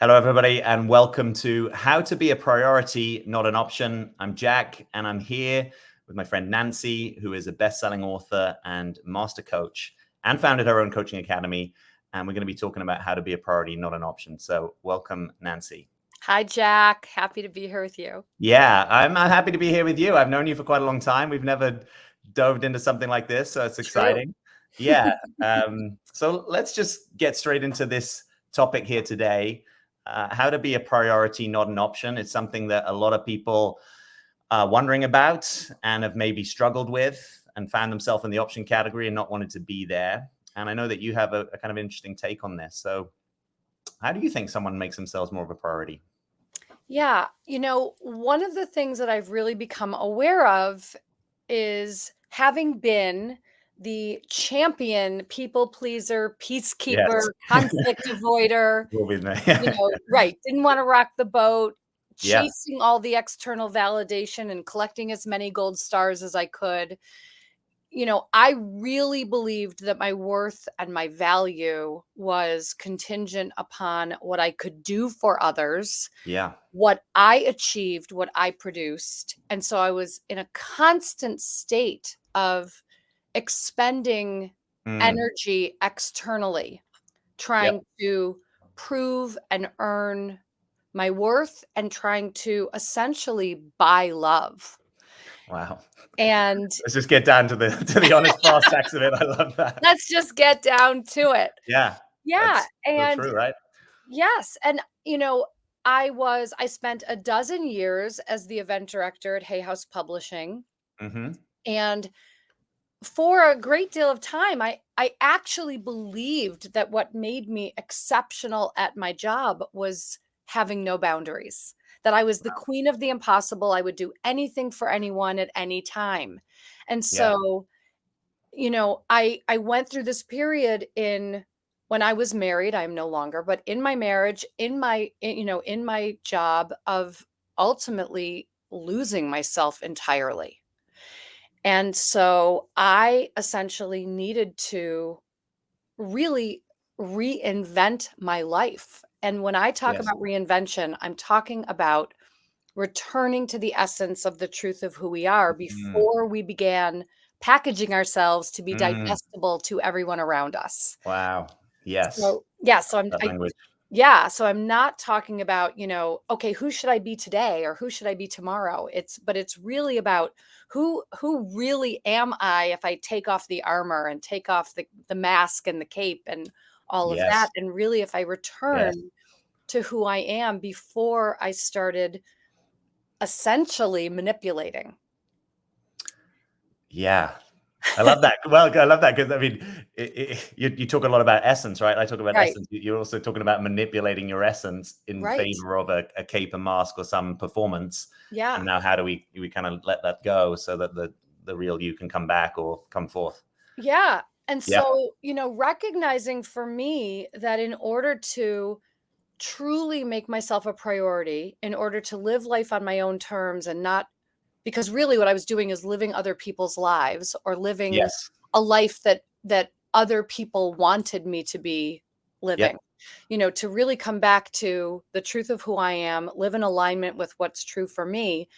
Hello, everybody, and welcome to How to Be a Priority, Not an Option. I'm Jack, and I'm here with my friend Nancy, who is a best-selling author and master coach, and founded her own coaching academy. And we're going to be talking about how to be a priority, not an option. So welcome, Nancy. Hi, Jack. Happy to be here with you. Yeah, I'm happy to be here with you. I've known you for quite a long time. We've never dove into something like this, so it's exciting. Yeah. So let's just get straight into this topic here today. How to be a priority, not an option. It's something that a lot of people are wondering about and have maybe struggled with and found themselves in the option category and not wanted to be there. And I know that you have a kind of interesting take on this. So how do you think someone makes themselves more of a priority? Yeah, one of the things that I've really become aware of is having been the champion people pleaser, peacekeeper, Yes. conflict avoider, Will be there. right, didn't want to rock the boat, Yeah. chasing all the external validation and collecting as many gold stars as I could. I really believed that my worth and my value was contingent upon what I could do for others, Yeah. what I achieved, what I produced. And so I was in a constant state of expending energy externally, Yep. trying to prove and earn my worth and trying to essentially buy love. Wow. And Let's just get down to the honest brass tacks of it. I love that. let's just get down to it. Yeah. Yeah, That's so and true, right? yes, and, I spent a dozen years as the event director at Hay House Publishing, Mm-hmm. and for a great deal of time, I actually believed that what made me exceptional at my job was having no boundaries, that I was the queen of the impossible, I would do anything for anyone at any time, and Yeah. so I went through this period in when I was married, I'm no longer, but in my marriage, in my job of ultimately losing myself entirely. And so I essentially needed to really reinvent my life. And when I talk Yes. about reinvention, I'm talking about returning to the essence of the truth of who we are Mm. before we began packaging ourselves to be Mm. digestible to everyone around us. Wow. Yes. So, yeah, so That language. I'm not talking about, okay, who should I be today or who should I be tomorrow? It's really about who really am I if I take off the armor and take off the mask and the cape and all of that, Yes. and really if I return Yes. to who I am before I started essentially manipulating. Yeah. I love that. Well, I love that because I mean, you talk a lot about essence, right? I talk about Right, essence. You're also talking about manipulating your essence in right. favor of a cape, a mask, or some performance. And Yeah, now, how do we kind of let that go so that the real you can come back or come forth? yeah. And Yeah. so, recognizing for me that in order to truly make myself a priority, in order to live life on my own terms and not because really what I was doing is living other people's lives or living Yes. a life that other people wanted me to be living. Yep. To really come back to the truth of who I am, live in alignment with what's true for me.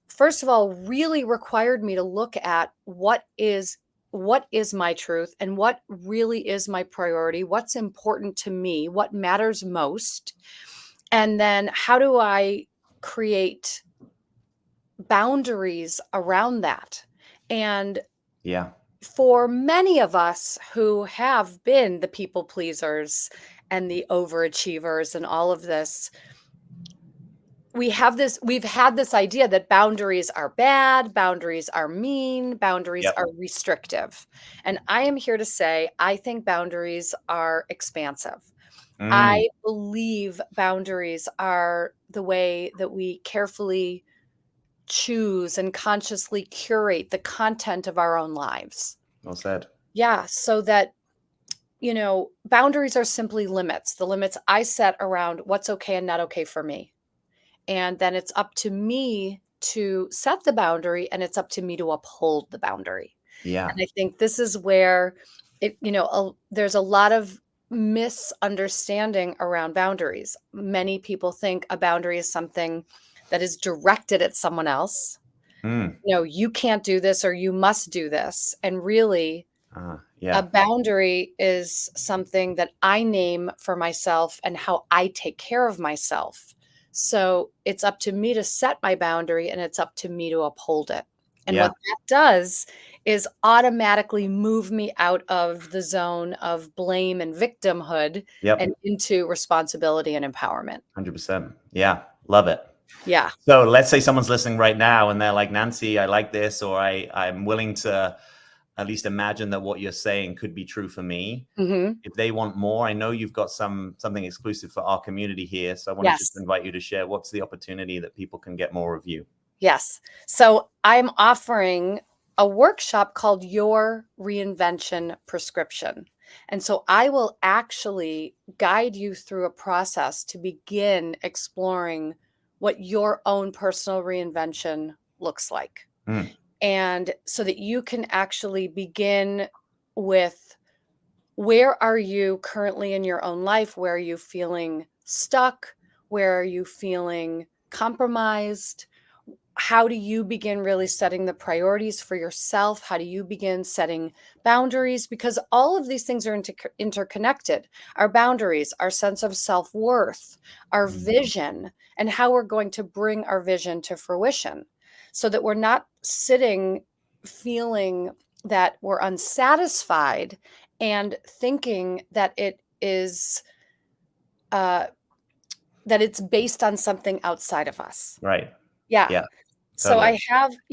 First of all, really required me to look at what is my truth and what really is my priority, what's important to me, what matters most, and then how do I create boundaries around that. And Yeah. for many of us who have been the people pleasers and the overachievers and all of this, we've had this idea that boundaries are bad, boundaries are mean, boundaries Yep. are restrictive. And I am here to say I think boundaries are expansive. Mm. I believe boundaries are the way that we carefully choose and consciously curate the content of our own lives. Well said. Yeah, so that, boundaries are simply limits, the limits I set around what's okay and not okay for me. And then it's up to me to set the boundary and it's up to me to uphold the boundary. Yeah. And I think this is where there's a lot of misunderstanding around boundaries. Many people think a boundary is something that is directed at someone else. Mm. You can't do this or you must do this. And really, a Yeah. boundary is something that I name for myself and how I take care of myself. So it's up to me to set my boundary and it's up to me to uphold it. And Yeah. what that does is automatically move me out of the zone of blame and victimhood Yep. and into responsibility and empowerment. 100%. Yeah. Love it. Yeah. So let's say someone's listening right now and they're like, Nancy, I like this, or I'm willing to at least imagine that what you're saying could be true for me. Hmm. If they want more, I know you've got something exclusive for our community here. So I want to just Yes. invite you to share what's the opportunity that people can get more of you. Yes. So I'm offering a workshop called Your Reinvention Prescription. And so I will actually guide you through a process to begin exploring what your own personal reinvention looks like. Mm. And so that you can actually begin with, where are you currently in your own life? Where are you feeling stuck? Where are you feeling compromised? How do you begin really setting the priorities for yourself? How do you begin setting boundaries? Because all of these things are interconnected. Our boundaries, our sense of self-worth, our Mm. vision, and how we're going to bring our vision to fruition so that we're not sitting feeling that we're unsatisfied and thinking that uh, it's based on something outside of us. Right. Yeah. Yeah. So Totally.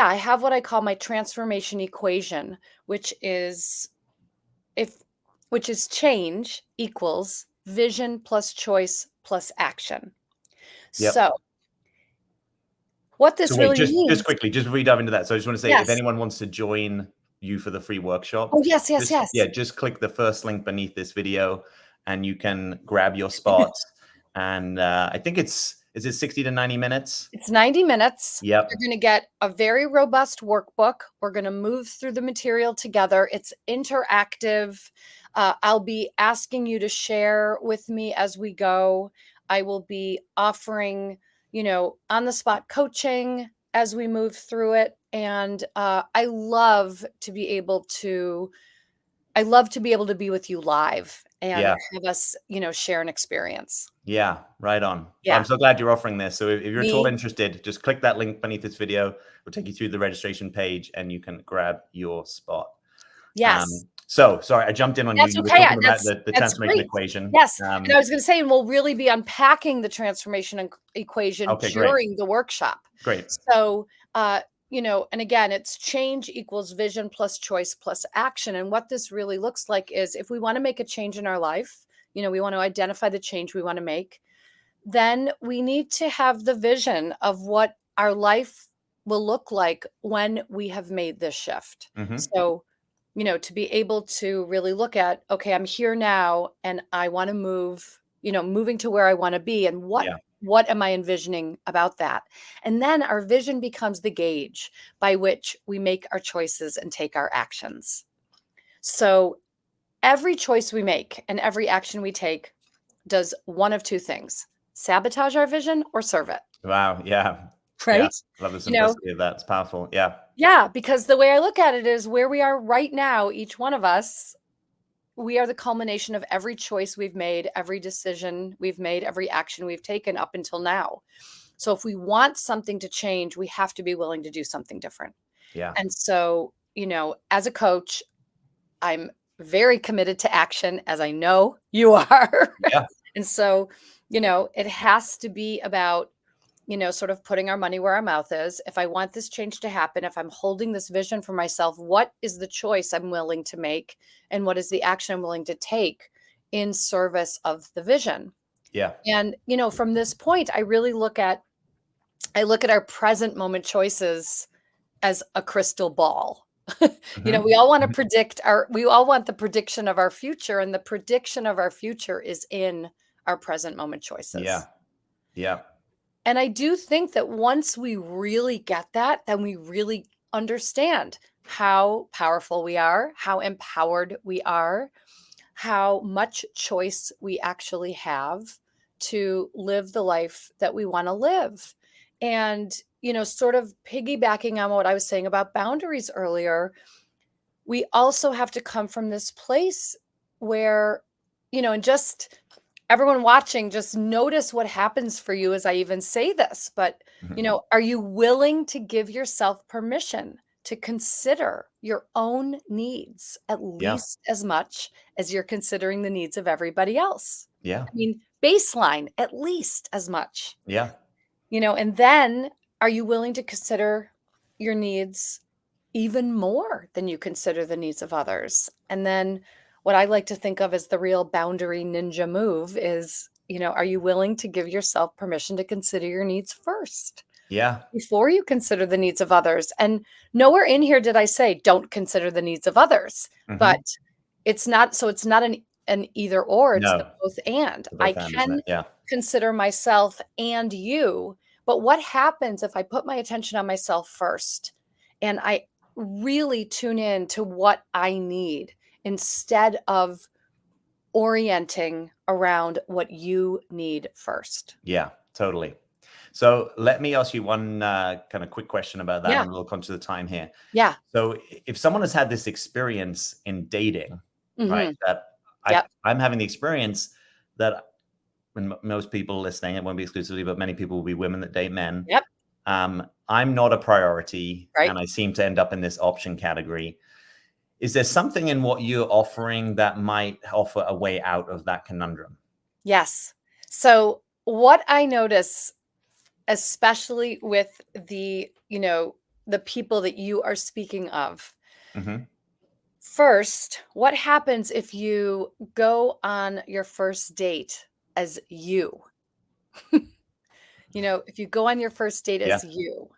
I have what I call my transformation equation, which is if which is change equals vision plus choice plus action. Yep. So what So this wait, really just means, quickly, just before we dive into that. So I just want to say, if yes. anyone wants to join you for the free workshop, Oh, yes, yes, yes. just click the first link beneath this video and you can grab your spot. And I think is it 60 to 90 minutes? It's 90 minutes. Yep. You're going to get a very robust workbook. We're going to move through the material together. It's interactive. I'll be asking you to share with me as we go. I will be offering, on the spot coaching as we move through it. And I love to be able to be with you live and Yeah. have us, share an experience. Yeah. Right on. Well, I'm Yeah. so glad you're offering this. So if you're at all Me. interested, just click that link beneath this video. We'll take you through the registration page and you can grab your spot. Yes. So sorry, I jumped in on you. That's You were okay. talking about the That's transformation great. equation. Yes, and I was gonna say, and we'll really be unpacking the transformation equation Okay, great. during the workshop. Great. So, and again, it's change equals vision plus choice plus action. And what this really looks like is, if we want to make a change in our life, we want to identify the change we want to make, then we need to have the vision of what our life will look like when we have made this shift. Mm-hmm. So, to be able to really look at, okay, I'm here now and I want to move, moving to where I want to be, and Yeah. what am I envisioning about that? And then our vision becomes the gauge by which we make our choices and take our actions. So every choice we make and every action we take does one of two things: sabotage our vision or serve it, Wow. Yeah. Yeah. right? Love the You know, simplicity of that. It's powerful. Yeah. yeah, because the way I look at it is, where we are right now, each one of us, we are the culmination of every choice we've made, every decision we've made, every action we've taken up until now. So if we want something to change, we have to be willing to do something different. Yeah. And so, as a coach, I'm very committed to action, as I know you are. Yeah. And so, it has to be about, sort of putting our money where our mouth is. If I want this change to happen, if I'm holding this vision for myself, what is the choice I'm willing to make? And what is the action I'm willing to take in service of the vision? Yeah. And, from this point, I really look at our present moment choices as a crystal ball. Mm-hmm. We all want to we all want the prediction of our future, and the prediction of our future is in our present moment choices. Yeah. Yeah. And I do think that once we really get that, then we really understand how powerful we are, how empowered we are, how much choice we actually have to live the life that we want to live. And, sort of piggybacking on what I was saying about boundaries earlier, we also have to come from this place where, and just everyone watching, just notice what happens for you as I even say this. But, Mhm. are you willing to give yourself permission to consider your own needs at Yeah. least as much as you're considering the needs of everybody else? Yeah. I mean, baseline, at least as much. Yeah. And then are you willing to consider your needs even more than you consider the needs of others? And then what I like to think of as the real boundary ninja move is, are you willing to give yourself permission to consider your needs first Yeah. before you consider the needs of others? And nowhere in here did I say don't consider the needs of others, but Mhm. it's not an either or, it's the No, both and. the I both and, isn't can it? Yeah. consider myself and you, but what happens if I put my attention on myself first and I really tune in to what I need instead of orienting around what you need first? Yeah, totally. So let me ask you one kind of quick question about that. Yeah. I'm a little conscious of the time here. Yeah. So if someone has had this experience in dating, right, Mhm. that Yep. I'm having the experience that when most people listening, it won't be exclusively, but many people will be women that date men. Yep. I'm not a priority, Right. and I seem to end up in this option category. Is there something in what you're offering that might offer a way out of that conundrum? Yes. So what I notice, especially with the people that you are speaking of, Hmm. first, what happens if you go on your first date as you? If you go on your first date Yeah, as you,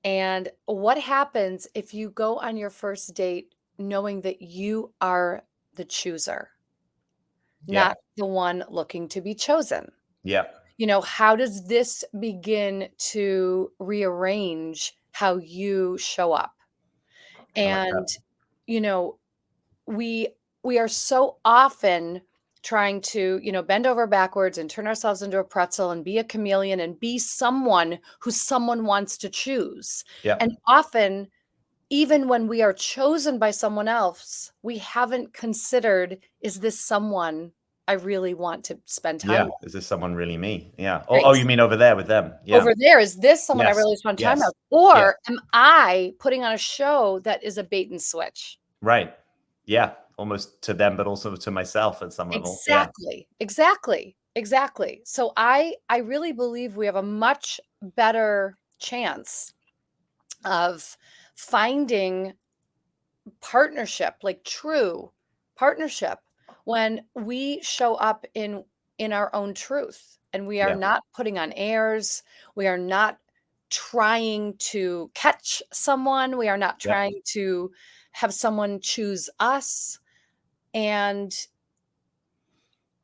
and what happens if you go on your first date knowing that you are the chooser, yeah, not the one looking to be chosen? yeah. How does this begin to rearrange how you show up? I like that. And, you know, we we are so often trying to, bend over backwards and turn ourselves into a pretzel and be a chameleon and be someone who someone wants to choose. Yeah, And often, even when we are chosen by someone else, we haven't considered, is this someone I really want to spend time yeah. with? Is this someone really me? Yeah. Right. Oh, you mean over there with them? Yeah. Over there, is this someone I Yes. really spend time Yes. with? Yeah. Or am I putting on a show that is a bait and switch? Right. Yeah. Almost to them, but also to myself at some level. Yeah. Exactly, exactly, exactly. So I really believe we have a much better chance of finding partnership, like true partnership, when we show up in our own truth and we are Yeah. not putting on airs, we are not trying to catch someone, we are not Yeah. trying to have someone choose us. And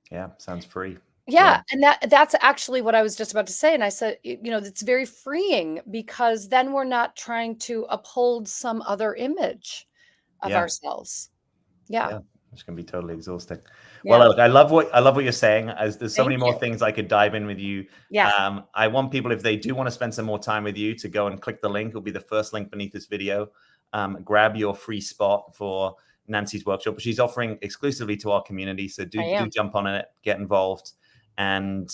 Yeah. Sounds free. Yeah. yeah, and that's actually what I was just about to say, and I said, it's very freeing because then we're not trying to uphold some other image of Yeah. ourselves. Yeah, Yeah, it's gonna be totally exhausting. Well, yeah. look, I love what you're saying. As there's so Thank many more you. things I could dive in with you. Yeah, I want people, if they do want to spend some more time with you, to go and click the link. It'll be the first link beneath this video. Grab your free spot for Nancy's workshop, which she's offering exclusively to our community. So I do am. jump on it, get involved, and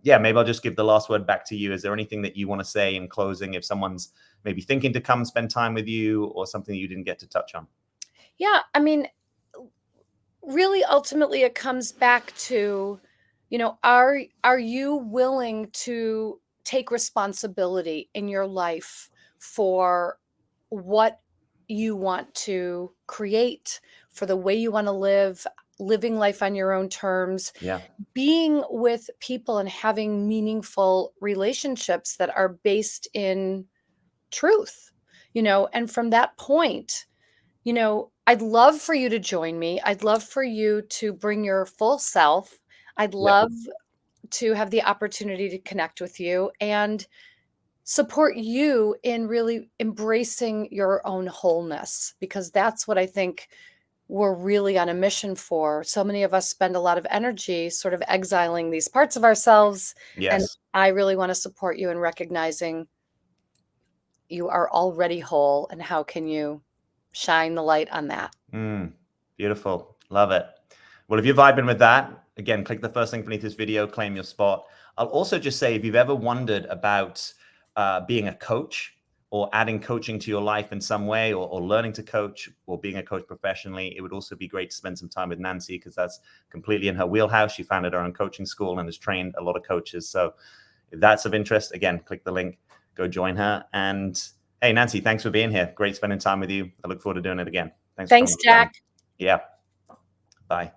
yeah, maybe I'll just give the last word back to you. Is there anything that you want to say in closing, if someone's maybe thinking to come spend time with you, or something you didn't get to touch on? Yeah, I mean, really ultimately it comes back to, are you willing to take responsibility in your life for what you want to create, for the way you want to live, living life on your own terms, Yeah, being with people and having meaningful relationships that are based in truth, and from that point, I'd love for you to join me. I'd love for you to bring your full self. I'd yeah, love to have the opportunity to connect with you and support you in really embracing your own wholeness, because that's what I think we're really on a mission for. So many of us spend a lot of energy sort of exiling these parts of ourselves. And Yes. I really want to support you in recognizing you are already whole, and how can you shine the light on that? Beautiful. Love it. Well, if you're vibing with that, again, click the first link beneath this video, claim your spot. I'll also just say, if you've ever wondered about being a coach or adding coaching to your life in some way, or learning to coach or being a coach professionally, it would also be great to spend some time with Nancy, because that's completely in her wheelhouse. She founded her own coaching school and has trained a lot of coaches. So if that's of interest, again, click the link, go join her. And hey, Nancy, thanks for being here. Great spending time with you. I look forward to doing it again. Thanks for coming Thanks, on the show. Jack. Yeah. Bye.